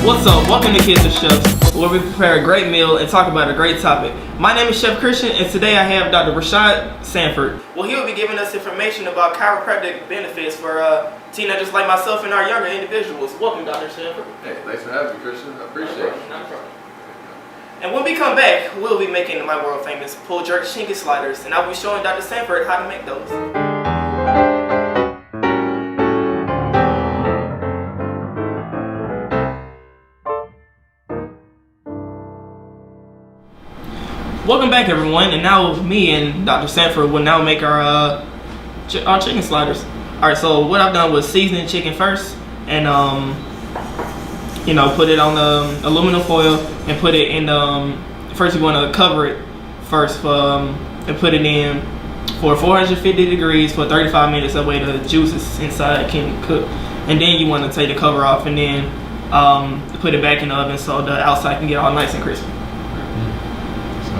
What's up? Welcome to Kids and Chefs, where we prepare a great meal and talk about a great topic. My name is Chef Christian, and today I have Dr. Rashad Sanford. Well, he will be giving us information about chiropractic benefits for teenagers like myself and our younger individuals. Welcome, Dr. Sanford. Hey, thanks for having me, Christian. I appreciate it. Not a problem. And when we come back, we'll be making my world famous pull jerk shinky sliders, and I'll be showing Dr. Sanford how to make those. Welcome back, everyone, and now me and Dr. Sanford will now make our chicken sliders. Alright, so what I've done was season chicken first, and put it on the aluminum foil and put it in first you want to cover it first and put it in for 450 degrees for 35 minutes. That way the juices inside can cook, and then you want to take the cover off and then put it back in the oven so the outside can get all nice and crispy.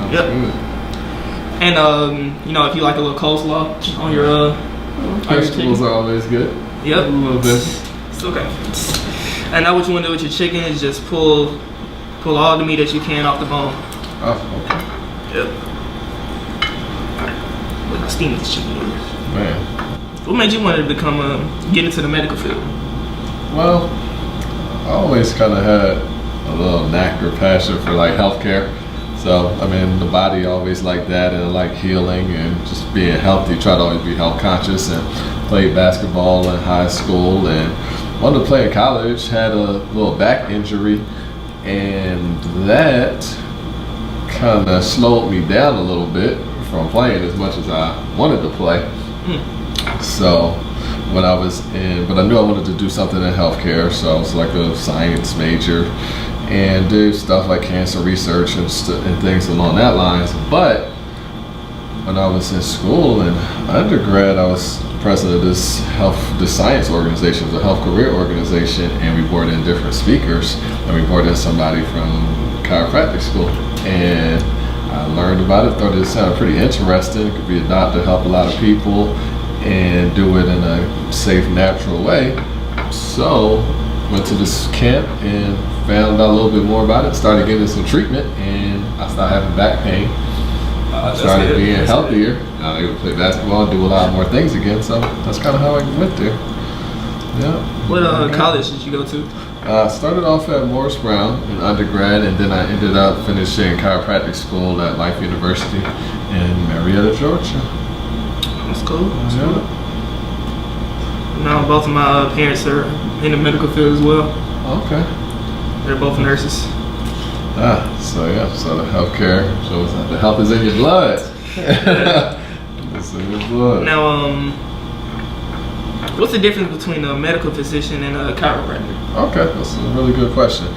Yep. Good. And if you like a little coleslaw on your vegetables are always good. Yep. A little bit. It's okay. And now what you want to do with your chicken is just pull all the meat that you can off the bone. Oh, okay. Yep. Alright. Look how steamy this chicken is. Man. What made you want to get into the medical field? Well, I always kind of had a little knack or passion for like healthcare. So, I mean, the body always like that, and I like healing and just being healthy. Try to always be health conscious, and played basketball in high school and wanted to play in college. Had a little back injury, and that kind of slowed me down a little bit from playing as much as I wanted to play. So, when I was but I knew I wanted to do something in healthcare, so I was like a science major and do stuff like cancer research and things along that lines. But when I was in school and undergrad, I was president of this science organization, the health career organization, and we brought in different speakers, and we brought in somebody from chiropractic school, and I learned about it, thought it sounded pretty interesting. Could be a doctor, help a lot of people, and do it in a safe, natural way. So went to this camp and found out a little bit more about it, started getting some treatment, and I started having back pain. Started being healthier. Now I able to play basketball and do a lot more things again, so that's kind of how I went there. Yeah. What college did you go to? I started off at Morris Brown in undergrad, and then I ended up finishing chiropractic school at Life University in Marietta, Georgia. That's cool. Cool. Now both of my parents are in the medical field as well. Okay. They're both nurses. So the healthcare shows that the health is in your blood. It's in your blood. Now, what's the difference between a medical physician and a chiropractor? Okay, that's a really good question.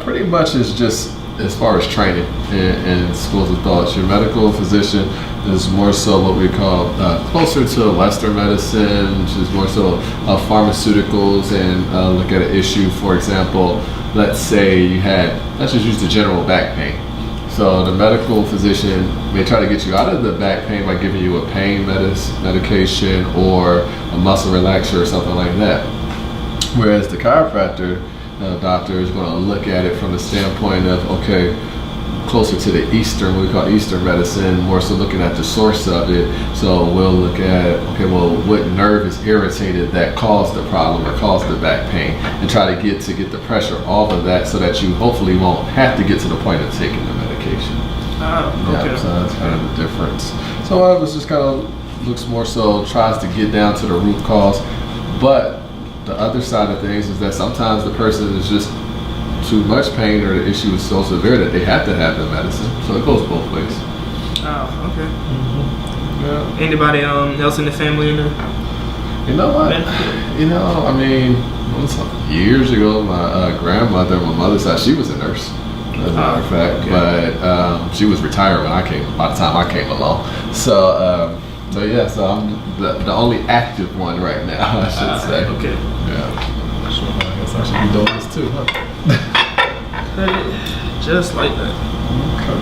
Pretty much is just as far as training in schools of thought. Your medical physician is more so what we call closer to Western medicine, which is more so pharmaceuticals, and look at an issue. For example, let's say let's just use the general back pain. So the medical physician may try to get you out of the back pain by giving you a pain medication or a muscle relaxer or something like that. Whereas the chiropractor doctor is going to look at it from the standpoint of, okay, closer to the Eastern, what we call Eastern medicine, more so looking at the source of it. So we'll look at, okay, well, what nerve is irritated that caused the problem or caused the back pain, and try to get the pressure off of that so that you hopefully won't have to get to the point of taking the medication. Okay. Yeah, so that's kind of the difference. So I was just kind of looks more so tries to get down to the root cause, but the other side of things is that sometimes the person is just too much pain, or the issue is so severe that they have to have the medicine. So it goes both ways. Oh, okay. Mm-hmm. Yeah. Anybody else in the family in there? You know what? I mean, years ago, my grandmother on my mother's side, she was a nurse, as a matter of fact. Okay. But she was retired by the time I came along. So I'm the only active one right now, I should say. Okay. Yeah. I guess I should be doing this too, huh? Just like that. Okay.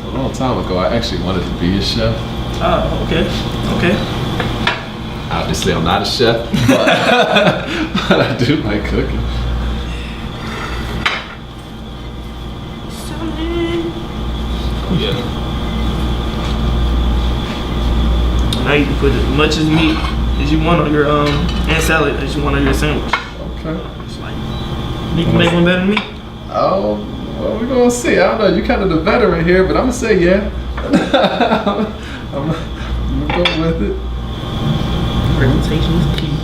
So a long time ago, I actually wanted to be a chef. Oh, okay. Obviously, I'm not a chef, but, but I do like cooking. Oh yeah. Now you can put as much as meat as you want on your and salad as you want on your sandwich. Okay. It's like you can make one better than me. Oh, well, we're gonna see. I don't know. You're kind of the veteran here, but I'm gonna say yeah. I'm gonna go with it. Presentation is key.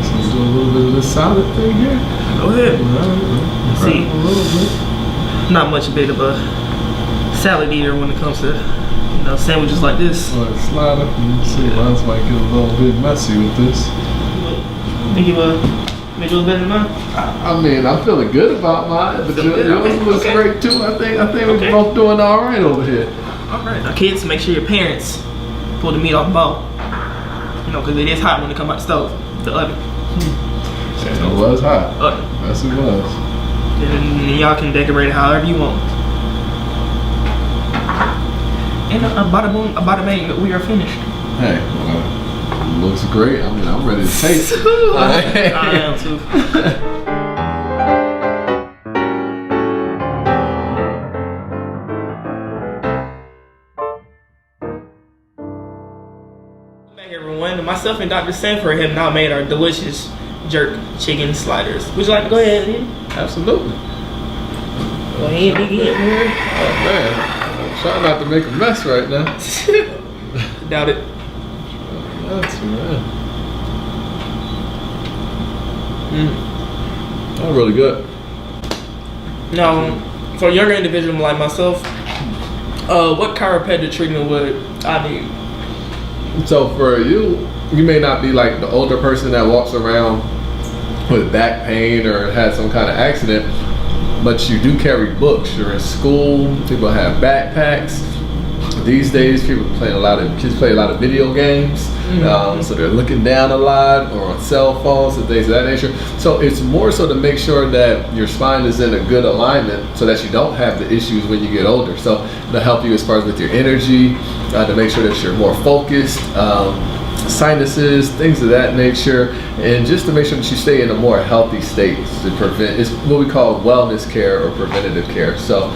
So let's do a little bit of this salad thing here. Go ahead. See, A little bit. not much bit of a salad eater when it comes to sandwiches like this. Like slider. You see, mine might get a little bit messy with this. Think you make yours better than mine? I mean, I'm feeling good about mine, but yours looks Okay. great too. I think Okay. we're both doing all right over here. All right, now kids, make sure your parents pull the meat off the bone. Because it is hot when it come out the stove, the oven. And it was hot. Oven. Yes, it was. And y'all can decorate it however you want. And bada boom, bada bang, we are finished. Hey, well, looks great. I mean, I'm ready to taste it. I am too. Back everyone, myself and Dr. Sanford have now made our delicious jerk chicken sliders. Would you like to go ahead, Lee? Absolutely. Go ahead, dig in, man. Oh man, I'm trying not to make a mess right now. Doubt it. That's right. Oh, really good. Now, for a younger individual like myself, what chiropractic treatment would I need? So for you, you may not be like the older person that walks around with back pain or had some kind of accident, but you do carry books. You're in school. People have backpacks. These days, kids play a lot of video games, so they're looking down a lot or on cell phones and things of that nature. So it's more so to make sure that your spine is in a good alignment so that you don't have the issues when you get older. So to help you as far as with your energy, to make sure that you're more focused, sinuses, things of that nature, and just to make sure that you stay in a more healthy state to prevent. It's what we call wellness care or preventative care. So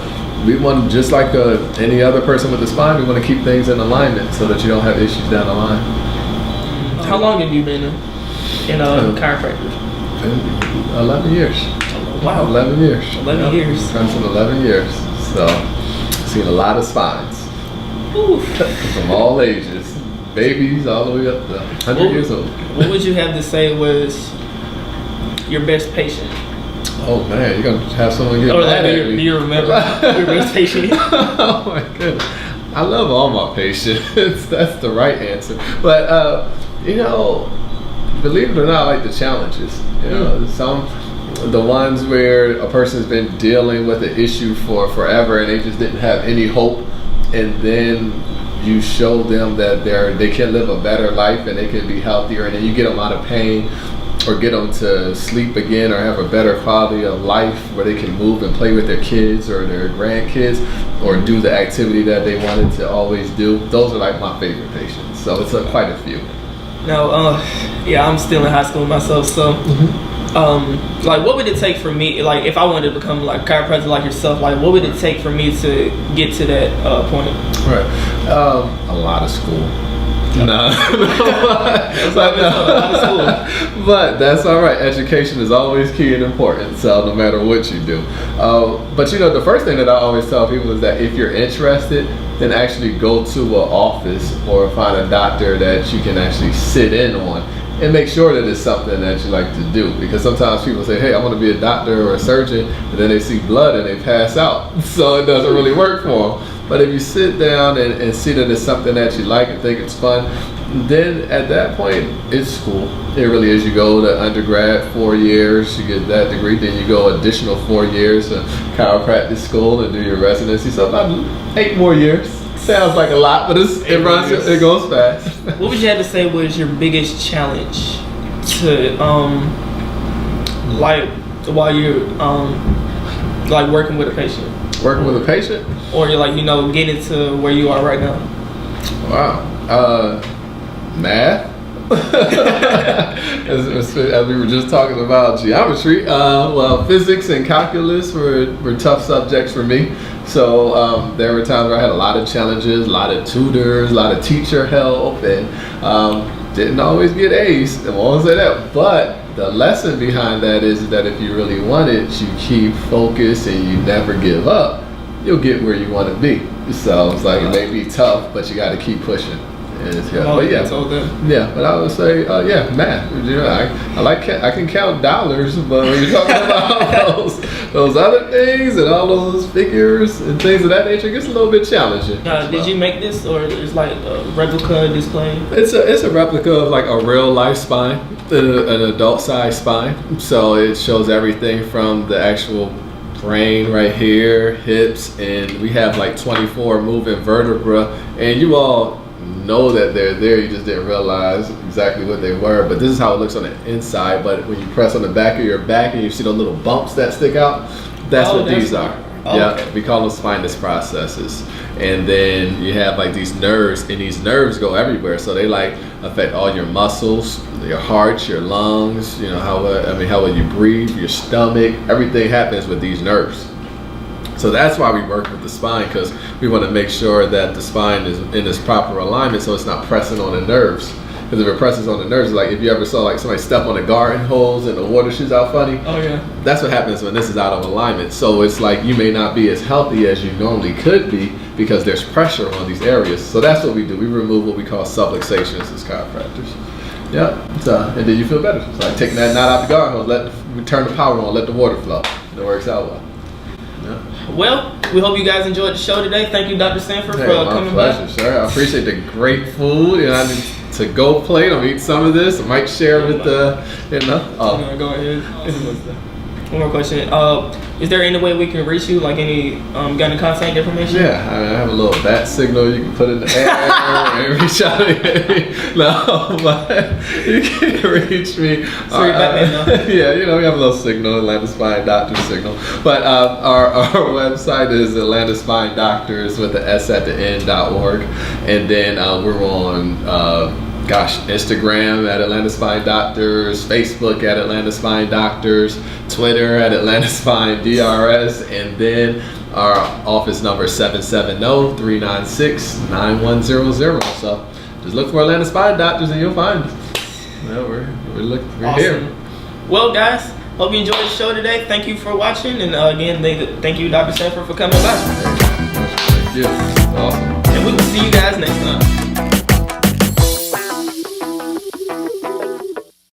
we want, just like any other person with a spine, we want to keep things in alignment so that you don't have issues down the line. How long have you been in chiropractic? 11 years. Wow. 11 years. 11 years. Comes from 11 years. So, seen a lot of spines. Oof. From all ages. Babies all the way up to 100 years old. What would you have to say was your best patient? Oh man, you're gonna have someone get mad at me. Do you remember your best patient? Oh my goodness. I love all my patients. That's the right answer. But believe it or not, I like the challenges. The ones where a person's been dealing with an issue for forever and they just didn't have any hope, and then you show them that they can live a better life and they can be healthier, and then you get them out of pain or get them to sleep again or have a better quality of life where they can move and play with their kids or their grandkids or do the activity that they wanted to always do. Those are like my favorite patients. So it's quite a few. Now, I'm still in high school myself, so what would it take for me, like if I wanted to become like a chiropractor like yourself, like what would it take for me to get to that point? Right. A lot of school. No. But that's all right. Education is always key and important, so no matter what you do. But the first thing that I always tell people is that if you're interested, then actually go to an office or find a doctor that you can actually sit in on and make sure that it's something that you like to do. Because sometimes people say, hey, I want to be a doctor or a surgeon, and then they see blood and they pass out. So it doesn't really work for them. But if you sit down and see that it's something that you like and think it's fun, then at that point, it's school. It really is. You go to undergrad, 4 years, you get that degree, then you go additional 4 years to chiropractic school and do your residency. So about 8 more years. Sounds like a lot, but it goes fast. What would you have to say was your biggest challenge to while you're working with a patient? Working with a patient? Or you're getting to where you are right now? Wow. Math. as we were just talking about geometry, well, physics and calculus were tough subjects for me. So there were times where I had a lot of challenges, a lot of tutors, a lot of teacher help, and didn't always get A's. I won't say that, but the lesson behind that is that if you really want it, you keep focused and you never give up, you'll get where you want to be. So it's like, it may be tough, but you got to keep pushing. But yeah, but I would say, yeah, math. You know, I can count dollars, but when you're talking about those other things and all those figures and things of that nature, it gets a little bit challenging. Did you make this, or it's like a replica display? It's a replica of like a real life spine, an adult size spine. So it shows everything from the actual brain right here, hips, and we have like 24 moving vertebra, and you all know that they're there, you just didn't realize exactly what they were. But this is how it looks on the inside. But when you press on the back of your back and you see those little bumps that stick out, that's what these are. Yeah, okay. We call them spinous processes. And then you have like these nerves, and these nerves go everywhere, so they like affect all your muscles, your heart, your lungs, you know, how will you breathe, your stomach, everything happens with these nerves. So that's why we work with the spine, because we want to make sure that the spine is in its proper alignment, so it's not pressing on the nerves. Because if it presses on the nerves, like if you ever saw like somebody step on a garden hose and the water shoots out funny, oh yeah, that's what happens when this is out of alignment. So it's like you may not be as healthy as you normally could be because there's pressure on these areas. So that's what we do. We remove what we call subluxations as chiropractors. Yeah, and then you feel better. It's like taking that knot out the garden hose, we turn the power on, let the water flow. It works out well. Yeah. Well, we hope you guys enjoyed the show today. Thank you, Dr. Sanford, for coming by. My pleasure, sir. I appreciate the great food. You know, I need to go plate. I'll eat some of this. I might share with the, Go ahead. One more question. Is there any way we can reach you? Like got any contact information? Yeah, I have a little bat signal you can put in the air and reach out to me. No, but you can reach me. Yeah, you know, we have a little signal, Atlanta Spine Doctors signal. But our website is Atlanta Spine Doctors with the S at the end.org. And then we're on Instagram at Atlanta Spine Doctors, Facebook at Atlanta Spine Doctors, Twitter at Atlanta Spine DRS, and then our office number 770-396-9100. So just look for Atlanta Spine Doctors and you'll find us. Well, we're awesome. Here. Well, guys, hope you enjoyed the show today. Thank you for watching, and again, thank you, Dr. Sanford, for coming by. Thank you. Awesome. And we will see you guys next time.